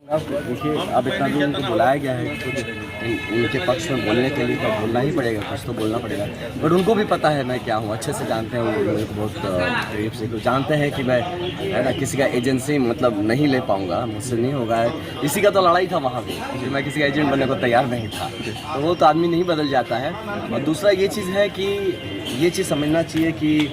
देखिए, अब इतना दूर उनको बुलाया गया है उनके पक्ष में बोलने के लिए, तो बोलना ही पड़ेगा, कुछ तो बोलना पड़ेगा। बट उनको भी पता है मैं क्या हूँ, अच्छे से जानते हैं वो मेरे को बहुत करीब से, तो जानते हैं कि मैं है ना किसी का एजेंसी मतलब नहीं ले पाऊँगा, मुझसे नहीं होगा। इसी का तो लड़ाई था वहाँ भी, मैं किसी का एजेंट बनने को तैयार नहीं था, तो वो तो आदमी नहीं बदल जाता है। और दूसरा ये चीज़ है कि ये चीज़ समझना चाहिए कि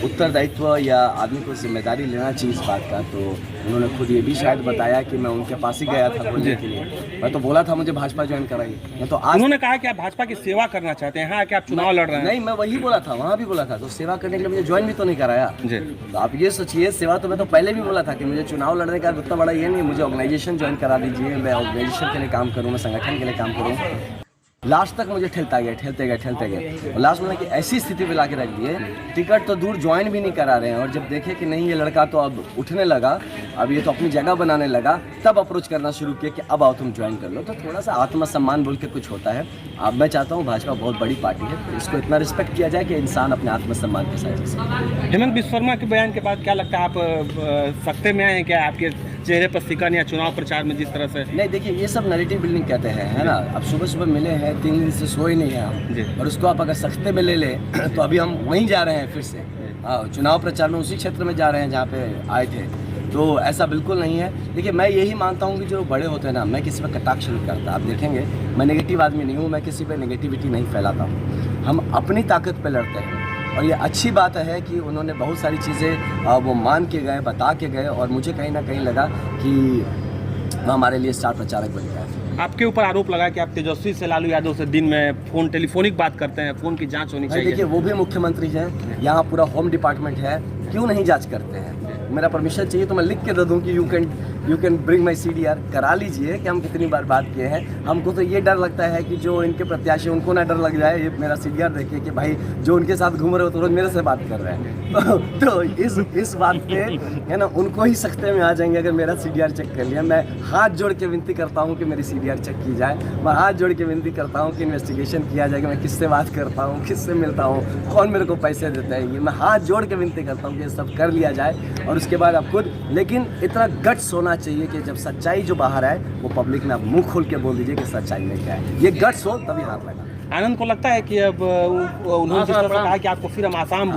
उत्तरदायित्व या आदमी को जिम्मेदारी लेना चाहिए इस बात का। तो उन्होंने खुद ये भी शायद बताया कि मैं उनके पास ही गया था बोलने के लिए। मैं तो बोला था मुझे भाजपा ज्वाइन कराइए, मैं तो आज उन्होंने कहा कि आप भाजपा की सेवा करना चाहते हैं, हाँ कि आप चुनाव लड़ रहे हैं। नहीं, मैं वही बोला था, वहाँ भी बोला था, तो सेवा करने के लिए मुझे ज्वाइन भी तो नहीं कराया जी। तो आप ये सोचिए, सेवा तो मैं तो पहले भी बोला था कि मुझे चुनाव लड़ने का उतना बड़ा ये नहीं, मुझे ऑर्गेनाइजेशन ज्वाइन करा दीजिए, मैं ऑर्गेनाइजेशन के लिए काम करूँ, मैं संगठन के लिए काम करूँ। लास्ट तक मुझे ठेलते गए और लास्ट में कि ऐसी स्थिति में ला के रख दिए, टिकट तो दूर ज्वाइन भी नहीं करा रहे हैं। और जब देखे कि नहीं ये लड़का तो अब उठने लगा, अब ये तो अपनी जगह बनाने लगा, तब अप्रोच करना शुरू किया कि अब आओ तुम ज्वाइन कर लो। तो थोड़ा सा आत्मसम्मान बोल के कुछ होता है। अब मैं चाहता हूँ, भाजपा बहुत बड़ी पार्टी है, तो इसको इतना रिस्पेक्ट किया जाए कि इंसान अपने आत्मसम्मान के साथ। हेमंत बिस्वा शर्मा के बयान के बाद क्या लगता है, आप सख्ते में आए हैं क्या? आपके चेहरे पर सिकन या चुनाव प्रचार में जिस तरह से? नहीं, देखिए ये सब नैरेटिव बिल्डिंग कहते हैं, है ना। अब सुबह सुबह मिले हैं, 3 दिन से सोए नहीं हैं हम, और उसको आप अगर सख्ते में ले लें तो अभी हम वहीं जा रहे हैं फिर से। हाँ, चुनाव प्रचार में उसी क्षेत्र में जा रहे हैं जहाँ पे आए थे, तो ऐसा बिल्कुल नहीं है। देखिए, मैं यही मानता हूँ कि जो बड़े होते हैं ना, मैं किसी पर कटाक्ष नहीं करता। आप देखेंगे मैं नेगेटिव आदमी नहीं हूँ, मैं किसी पर नेगेटिविटी नहीं फैलाता हूँ। हम अपनी ताकत पर लड़ते हैं, और ये अच्छी बात है कि उन्होंने बहुत सारी चीज़ें वो मान के गए, बता के गए, और मुझे कहीं ना कहीं लगा कि वो हमारे लिए स्टार प्रचारक बन गया। आपके ऊपर आरोप लगा कि आप तेजस्वी से लालू यादव से दिन में टेलीफोनिक बात करते हैं, फ़ोन की जांच होनी चाहिए। देखिए, वो भी मुख्यमंत्री हैं, यहाँ पूरा होम डिपार्टमेंट है, क्यों नहीं जांच करते हैं? मेरा परमिशन चाहिए तो मैं लिख के दे दूँ कि you can bring my CDR, करा लीजिए कि हम कितनी बार बात किए हैं। हमको तो ये डर लगता है कि जो इनके प्रत्याशी, उनको ना डर लग जाए ये मेरा CDR देखिए कि भाई जो उनके साथ घूम रहे हो तो रोज मेरे से बात कर रहे हैं। तो इस बात पे है ना, उनको ही सख्ते में आ जाएंगे अगर मेरा CDR चेक कर लिया। मैं हाथ जोड़ के विनती करता हूँ कि मेरी CDR चेक की जाए, मैं हाथ जोड़ के विनती करता हूँ कि इन्वेस्टिगेशन किया जाए कि मैं किससे बात करता हूँ, किससे मिलता हूँ, कौन मेरे को पैसे देता है। ये मैं हाथ जोड़ के विनती करता हूँ कि ये सब कर लिया जाए, और उसके बाद आप खुद, लेकिन इतना गट्स होना चाहिए कि जब सच्चाई जो बाहर आए वो पब्लिक में आप मुंह खोल के बोल दीजिए कि सच्चाई में क्या है। ये गट्स हो तभी हाथ लगा। आनंद को लगता है कि अब उन्होंने जिस तरह से कहा कि आपको फिर हम आसाम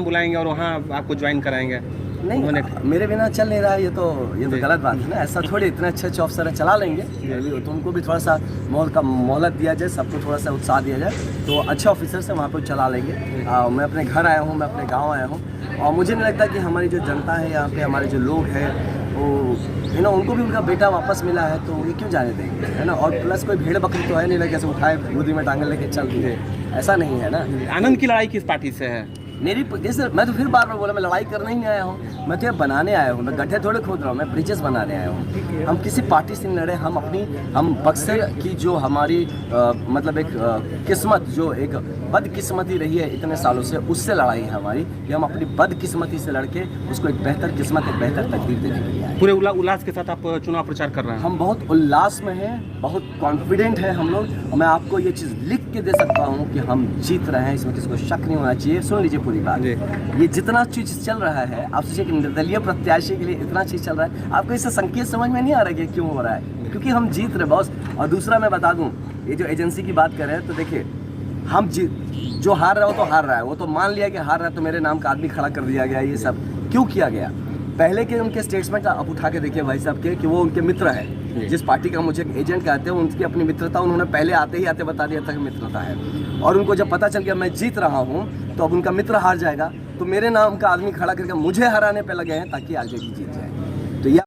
बुलाएंगे, और वहाँ आपको ज्वाइन कराएंगे, नहीं, मेरे बिना चल नहीं रहा है, ये तो गलत बात है ना। ऐसा थोड़ी, इतने अच्छे अफसर है, चला लेंगे। तो उनको भी थोड़ा सा मोहलत दिया जाए, सबको थोड़ा सा उत्साह दिया जाए, तो अच्छे ऑफिसर से वहाँ पर चला लेंगे। मैं अपने घर आया हूँ, मैं अपने गाँव आया हूँ, और मुझे नहीं लगता कि हमारी जो जनता है यहाँ पे, हमारे जो लोग हैं वो है ना, उनको भी उनका बेटा वापस मिला है, तो ये क्यों जाने देंगे, है ना। और प्लस कोई भेड़ बकरी तो है नहीं ना, कैसे उठाए गोदी में टांगे लेके चल दिए, ऐसा नहीं है ना। आनंद की लड़ाई किस पार्टी से है? मेरी जैसे मैं तो फिर बार बोला, मैं लड़ाई करने ही आया हूँ, मैं तो ये बनाने आया हूँ, मैं गड्ढे थोड़े खोद रहा हूँ, मैं ब्रिजेस बनाने आया हूँ। हम किसी पार्टी से नहीं लड़े, हम बक्सर की जो हमारी मतलब एक किस्मत, जो एक बदकिस्मती रही है इतने सालों से, उससे लड़ाई है हमारी, कि हम अपनी बदकिस्मती से लड़के उसको एक बेहतर किस्मत, एक बेहतर तकदीर देने के लिए आए। पूरे उल्लास के साथ आप चुनाव प्रचार कर रहे हैं? हम बहुत उल्लास में हैं, बहुत कॉन्फिडेंट है हम लोग, और मैं आपको ये चीज़ लिख के दे सकता हूँ कि हम जीत रहे हैं, इसमें किसी को शक नहीं होना चाहिए। सुन लीजिए पूरी बात, ये जितना चीज़ चल रहा है, आप सोचिए कि निर्दलीय प्रत्याशी के लिए इतना चीज़ चल रहा है, आपको इससे संकेत समझ में नहीं आ रहा कि क्यों हो रहा है, क्योंकि हम जीत रहे बॉस। और दूसरा मैं बता दूं, ये जो एजेंसी की बात कर रहे हैं, तो देखिए हम जो हार रहा हो तो हार रहा है, वो तो मान लिया कि हार रहा है, तो मेरे नाम का आदमी खड़ा कर दिया गया। ये सब क्यों किया गया? पहले के उनके स्टेटमेंट आप उठा के देखिए भाई साहब के, कि वो उनके मित्र है, जिस पार्टी का मुझे एजेंट कहते हैं, उनकी अपनी मित्रता उन्होंने पहले आते ही बता दिया था कि मित्रता है। और उनको जब पता चल गया मैं जीत रहा हूँ, तो अब उनका मित्र हार जाएगा, तो मेरे नाम का आदमी खड़ा करके मुझे हराने पे लगे हैं ताकि आगे की जीत जाए।